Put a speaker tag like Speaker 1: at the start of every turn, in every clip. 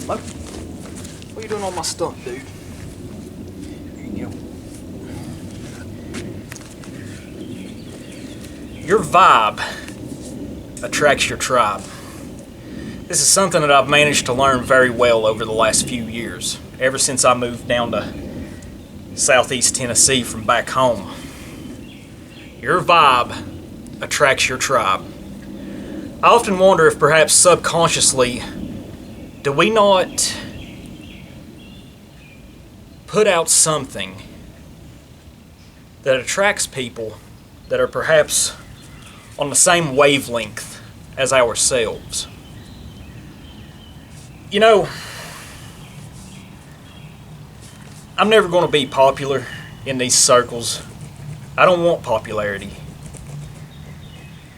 Speaker 1: What? What are you doing on my stunt, dude? Here you go. Your vibe attracts your tribe. This is something that I've managed to learn very well over the last few years, ever since I moved down to Southeast Tennessee from back home. Your vibe attracts your tribe. I often wonder if perhaps subconsciously, do we not put out something that attracts people that are perhaps on the same wavelength as ourselves? You know, I'm never going to be popular in these circles. I don't want popularity.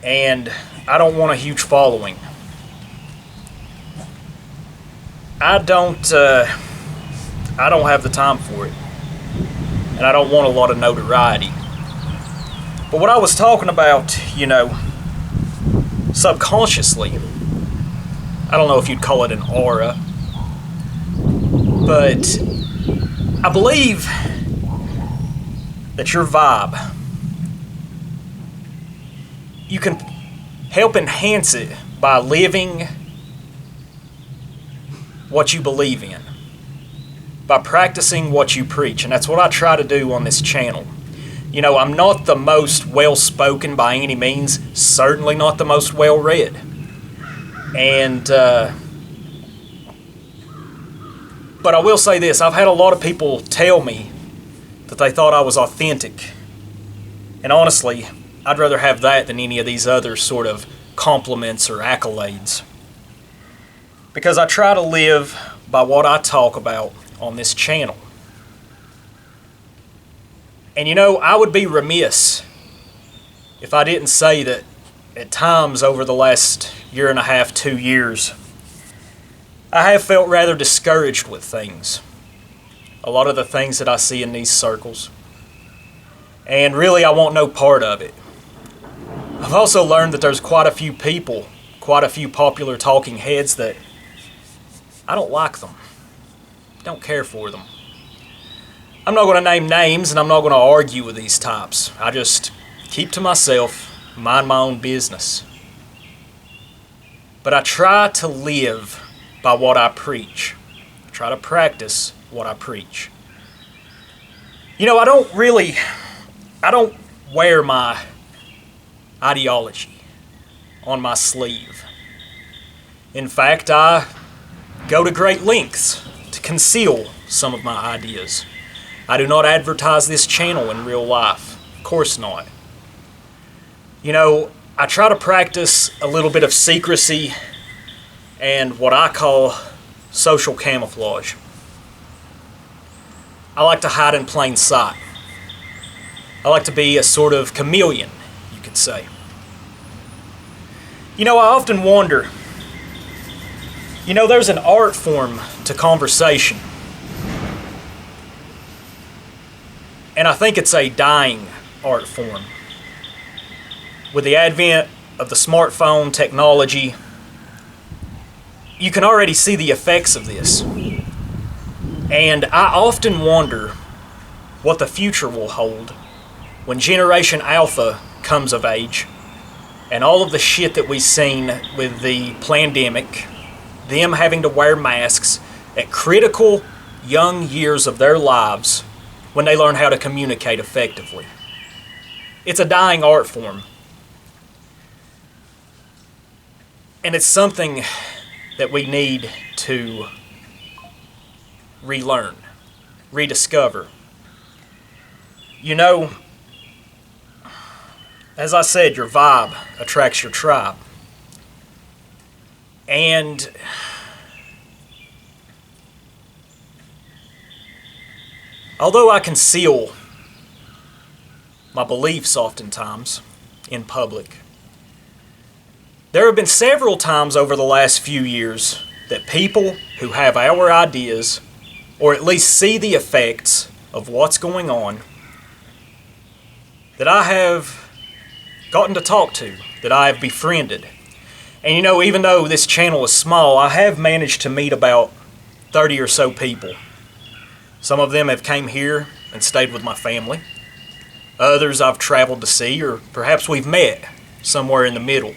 Speaker 1: And I don't want a huge following. I don't have the time for it. And I don't want a lot of notoriety. But what I was talking about, you know, subconsciously, I don't know if you'd call it an aura, but I believe that your vibe, you can help enhance it by living what you believe in, by practicing what you preach, and that's what I try to do on this channel. You know, I'm not the most well-spoken by any means, certainly not the most well-read. And, but I will say this, I've had a lot of people tell me that they thought I was authentic. And honestly, I'd rather have that than any of these other sort of compliments or accolades. Because I try to live by what I talk about on this channel. And you know, I would be remiss if I didn't say that at times over the last year and a half, 2 years, I have felt rather discouraged with things. A lot of the things that I see in these circles. And really, I want no part of it. I've also learned that there's quite a few people, quite a few popular talking heads that I don't like them. Don't care for them. I'm not going to name names and I'm not going to argue with these types. I just keep to myself, mind my own business. But I try to live by what I preach. I try to practice what I preach. You know, I don't wear my ideology on my sleeve. In fact, I go to great lengths to conceal some of my ideas. I do not advertise this channel in real life. Of course not. You know, I try to practice a little bit of secrecy and what I call social camouflage. I like to hide in plain sight. I like to be a sort of chameleon, you could say. You know, I often wonder, you know, there's an art form to conversation. And I think it's a dying art form. With the advent of the smartphone technology, you can already see the effects of this. And I often wonder what the future will hold when Generation Alpha comes of age and all of the shit that we've seen with the pandemic, them having to wear masks at critical young years of their lives when they learn how to communicate effectively. It's a dying art form. And it's something that we need to relearn, rediscover. You know, as I said, your vibe attracts your tribe. And although I conceal my beliefs oftentimes in public, there have been several times over the last few years that people who have our ideas, or at least see the effects of what's going on, that I have gotten to talk to, that I have befriended. And you know, even though this channel is small, I have managed to meet about 30 or so people. Some of them have came here and stayed with my family. Others I've traveled to see, or perhaps we've met somewhere in the middle.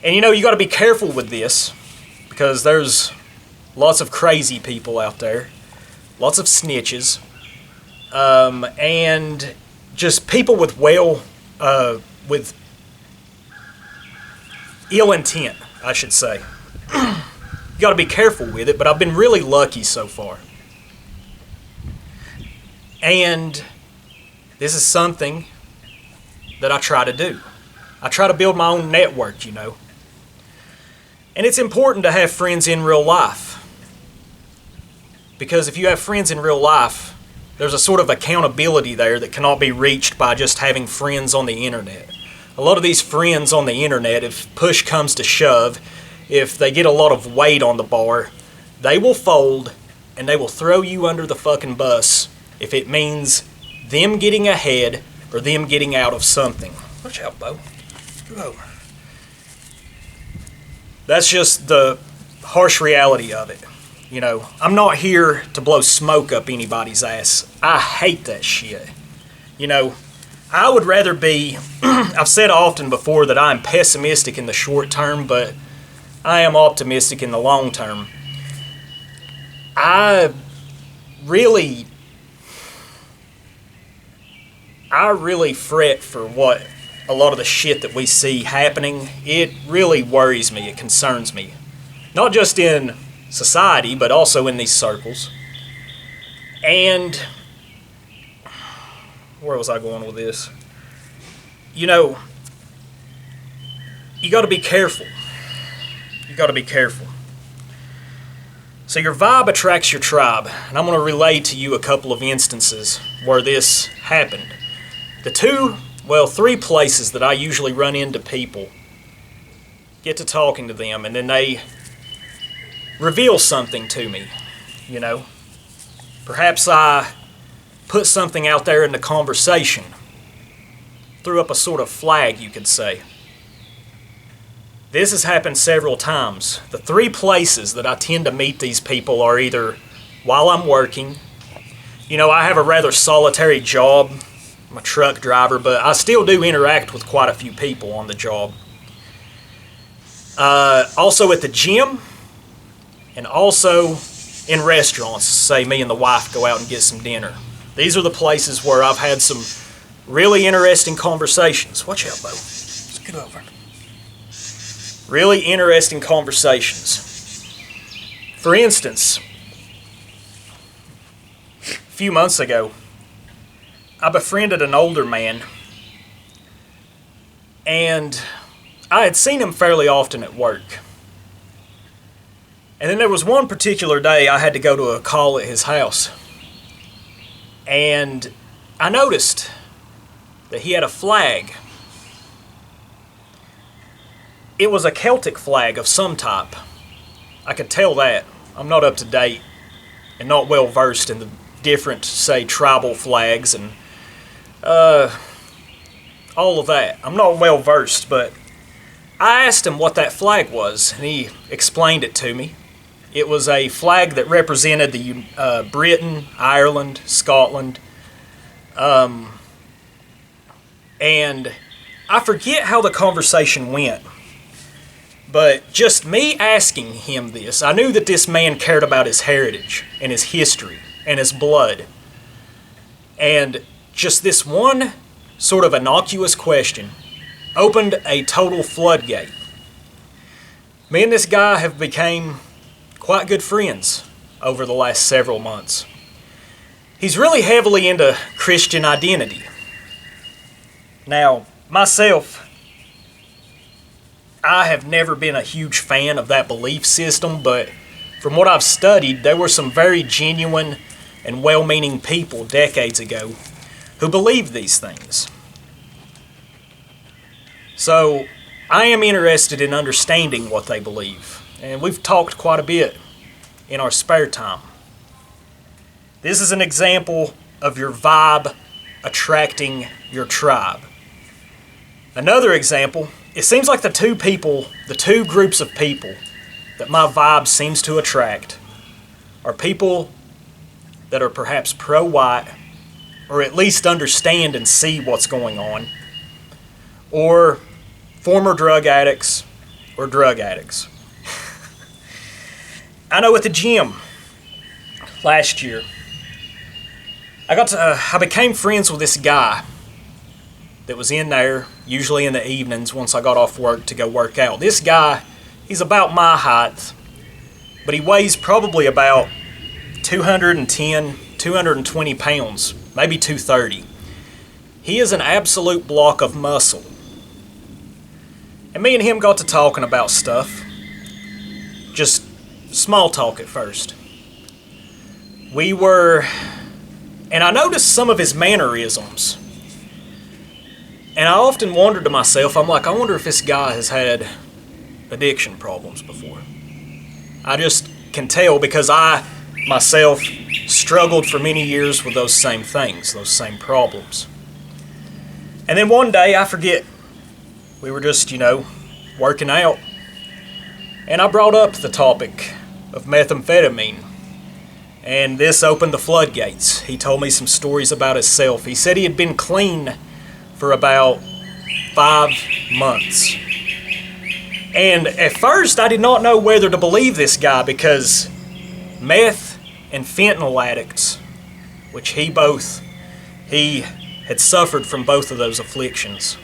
Speaker 1: And you got to be careful with this, because there's lots of crazy people out there, lots of snitches, and just people with with ill intent, I should say. You got to be careful with it, but I've been really lucky so far. And this is something that I try to do. I try to build my own network, And it's important to have friends in real life. Because if you have friends in real life, there's a sort of accountability there that cannot be reached by just having friends on the internet. A lot of these friends on the internet, if push comes to shove, if they get a lot of weight on the bar, they will fold and they will throw you under the fucking bus if it means them getting ahead or them getting out of something. Watch out, Bo. Go. That's just the harsh reality of it. I'm not here to blow smoke up anybody's ass. I hate that shit. I would rather be, I've said often before that I'm pessimistic in the short term, but I am optimistic in the long term. I really fret for what a lot of the shit that we see happening. It really worries me. It concerns me. Not just in society, but also in these circles. And where was I going with this? You got to be careful. You got to be careful. So your vibe attracts your tribe, and I'm going to relay to you a couple of instances where this happened. The three places that I usually run into people, get to talking to them, and then they reveal something to me, Perhaps I put something out there in the conversation, threw up a sort of flag, you could say. This has happened several times. The three places that I tend to meet these people are either while I'm working. I have a rather solitary job. I'm a truck driver, but I still do interact with quite a few people on the job. Also at the gym, and also in restaurants. Say me and the wife go out and get some dinner. These are the places where I've had some really interesting conversations. Watch out, Bo. Let's get over. Really interesting conversations. For instance, a few months ago, I befriended an older man, and I had seen him fairly often at work. And then there was one particular day I had to go to a call at his house. And I noticed that he had a flag. It was a Celtic flag of some type. I could tell that. I'm not up to date and not well versed in the different, say, tribal flags and all of that. I'm not well versed, but I asked him what that flag was, and he explained it to me. It was a flag that represented the Britain, Ireland, Scotland, and I forget how the conversation went. But just me asking him this, I knew that this man cared about his heritage and his history and his blood. And just this one sort of innocuous question opened a total floodgate. Me and this guy have become quite good friends over the last several months. He's really heavily into Christian identity. Now, myself, I have never been a huge fan of that belief system, but from what I've studied, there were some very genuine and well-meaning people decades ago who believed these things. So, I am interested in understanding what they believe, and we've talked quite a bit in our spare time. This is an example of your vibe attracting your tribe. Another example, it seems like the two groups of people that my vibe seems to attract are people that are perhaps pro-white, or at least understand and see what's going on, or former drug addicts or drug addicts. I know at the gym last year, I became friends with this guy that was in there, usually in the evenings once I got off work to go work out. This guy, he's about my height, but he weighs probably about 210, 220 pounds, maybe 230. He is an absolute block of muscle. And me and him got to talking about stuff. Just small talk at first. And I noticed some of his mannerisms. And I often wondered to myself, I'm like, I wonder if this guy has had addiction problems before. I just can tell because I myself struggled for many years with those same things, those same problems. And then one day, I forget, we were just, working out, and I brought up the topic of methamphetamine, and this opened the floodgates. He told me some stories about himself. He said he had been clean for about 5 months. And at first, I did not know whether to believe this guy because meth and fentanyl addicts, which he had suffered from both of those afflictions,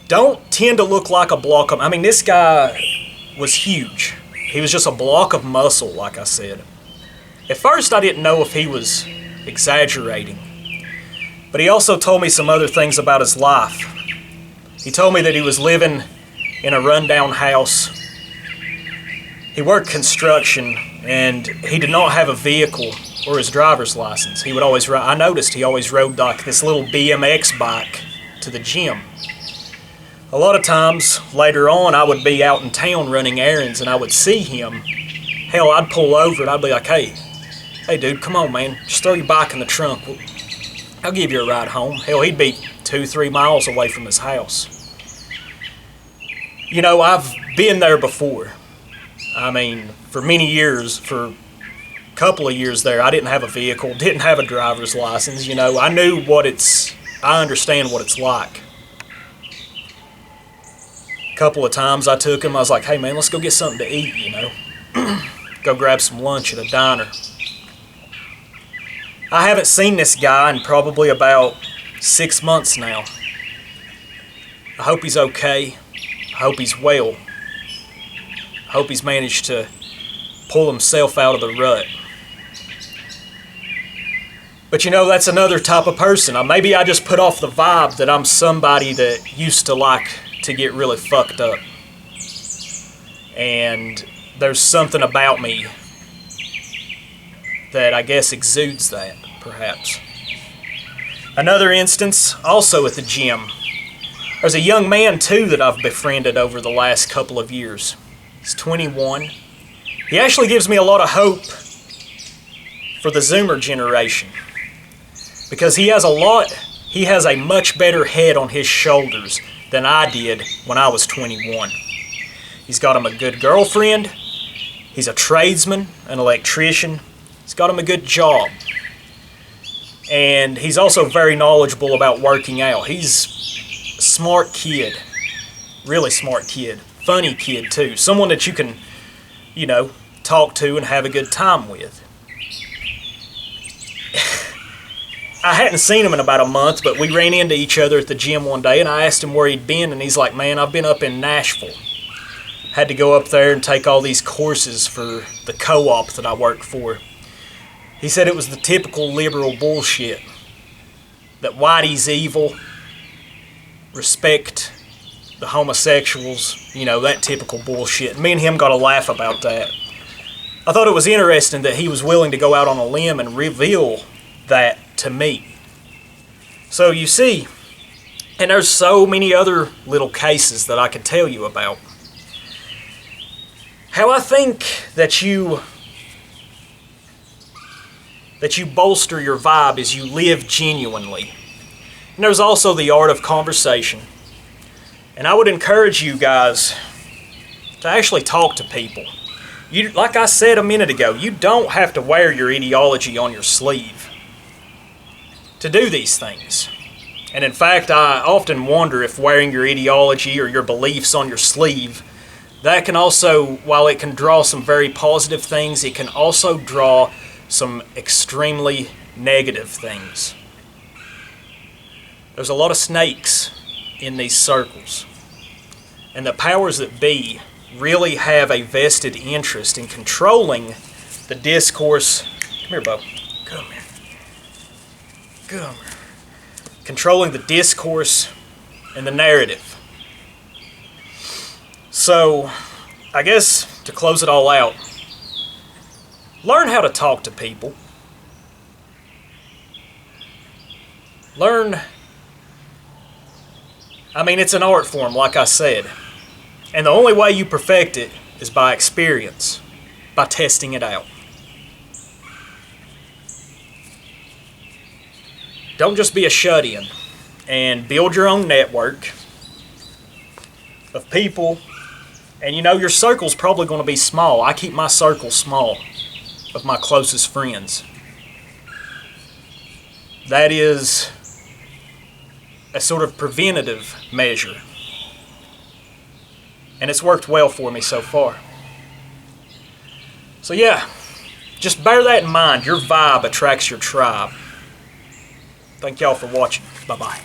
Speaker 1: don't tend to look like a block of... this guy was huge. He was just a block of muscle, like I said. At first, I didn't know if he was exaggerating. But he also told me some other things about his life. He told me that he was living in a rundown house. He worked construction, and he did not have a vehicle or his driver's license. He would always ride... I noticed he always rode like this little BMX bike to the gym. A lot of times, later on, I would be out in town running errands, and I would see him. Hell, I'd pull over, and I'd be like, hey dude, come on, man. Just throw your bike in the trunk. I'll give you a ride home. Hell, he'd be 2-3 miles away from his house. I've been there before. For many years, for a couple of years there, I didn't have a vehicle, didn't have a driver's license. I understand what it's like. A couple of times I took him, I was like, hey man, let's go get something to eat, Go grab some lunch at a diner. I haven't seen this guy in probably about 6 months now. I hope he's okay. I hope he's well. I hope he's managed to pull himself out of the rut. But that's another type of person. Maybe I just put off the vibe that I'm somebody that used to like to get really fucked up. And there's something about me that I guess exudes that, perhaps. Another instance, also at the gym. There's a young man, too, that I've befriended over the last couple of years. He's 21. He actually gives me a lot of hope for the Zoomer generation. Because he has a much better head on his shoulders than I did when I was 21. He's got him a good girlfriend. He's a tradesman, an electrician. He's got him a good job. And he's also very knowledgeable about working out. He's a smart kid. Really smart kid. Funny kid, too. Someone that you can, talk to and have a good time with. I hadn't seen him in about a month, but we ran into each other at the gym one day, and I asked him where he'd been, and he's like, man, I've been up in Nashville. Had to go up there and take all these courses for the co-op that I work for. He said it was the typical liberal bullshit. That whitey's evil, respect the homosexuals, that typical bullshit. Me and him got a laugh about that. I thought it was interesting that he was willing to go out on a limb and reveal that to me. So you see, and there's so many other little cases that I could tell you about. How I think that you bolster your vibe is you live genuinely. And there's also the art of conversation. And I would encourage you guys to actually talk to people. You, like I said a minute ago, you don't have to wear your ideology on your sleeve to do these things. And in fact, I often wonder if wearing your ideology or your beliefs on your sleeve, that can also, while it can draw some very positive things, it can also draw some extremely negative things. There's a lot of snakes in these circles. And the powers that be really have a vested interest in controlling the discourse. Come here, Bo. Come here. Come here. Controlling the discourse and the narrative. So, I guess to close it all out, learn how to talk to people. Learn. I mean, it's an art form, like I said. And the only way you perfect it is by experience, by testing it out. Don't just be a shut-in, and build your own network of people. And you know, your circle's probably going to be small. I keep my circle small of my closest friends. That is a sort of preventative measure. And it's worked well for me so far. So yeah, just bear that in mind. Your vibe attracts your tribe. Thank y'all for watching. Bye-bye.